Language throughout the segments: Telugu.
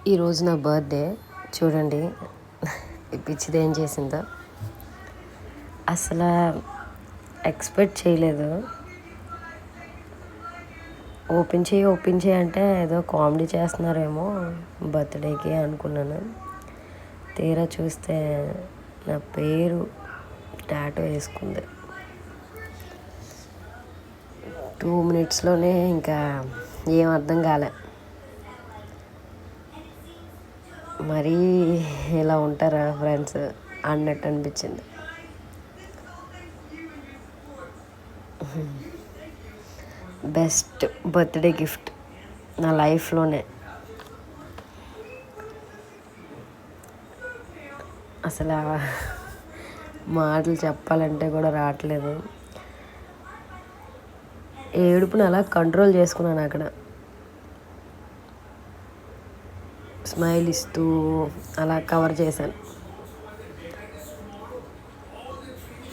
ఈరోజు నా బర్త్డే. చూడండి పిచ్చిది ఏం చేసిందో. అసలు ఎక్స్పెక్ట్ చేయలేదు. ఓపెన్ చేయి అంటే ఏదో కామెడీ చేస్తున్నారేమో బర్త్డేకి అనుకున్నాను. తీరా చూస్తే నా పేరు టాటూ వేసుకుంది. 2 minutesలోనే ఇంకా ఏం అర్థం కాలే. మరీ ఇలా ఉంటారా ఫ్రెండ్స్ అన్నట్టు అనిపించింది. బెస్ట్ బర్త్డే గిఫ్ట్ నా లైఫ్లోనే. అసలు మాటలు చెప్పాలంటే కూడా రావట్లేదు. ఏడుపుని అలా కంట్రోల్ చేసుకున్నాను. అక్కడ స్మైల్ ఇస్తూ అలా కవర్ చేశాను.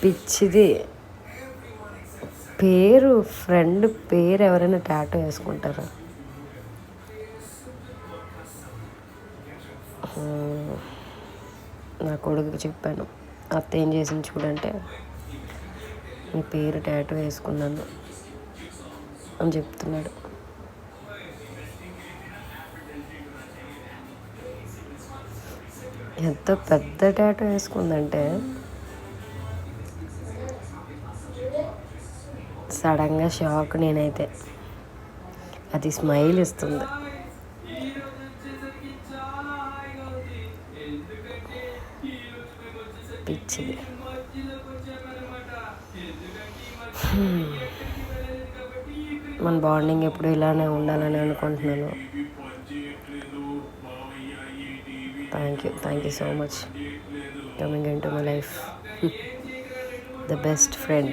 పిచ్చిది పేరు, ఫ్రెండ్ పేరు ఎవరైనా టాటూ వేసుకుంటారా? నా కొడుకుకి చెప్పాను, అత్త ఏం చేసింది చూడంటే నీ పేరు టాటూ వేసుకున్నాను అని చెప్తున్నాడు. ఎంత పెద్ద టాటూ వేసుకుందంటే సడన్గా షాక్ నేనైతే. అది స్మైల్ ఇస్తుంది. పిచ్చిది. మన బాండింగ్ ఎప్పుడు ఇలానే ఉండాలని అనుకుంటున్నాను. Thank you so much coming in to my life. The best friend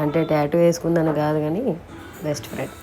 అంటే టాటూ వేసుకుందని కాదు కానీ బెస్ట్ ఫ్రెండ్.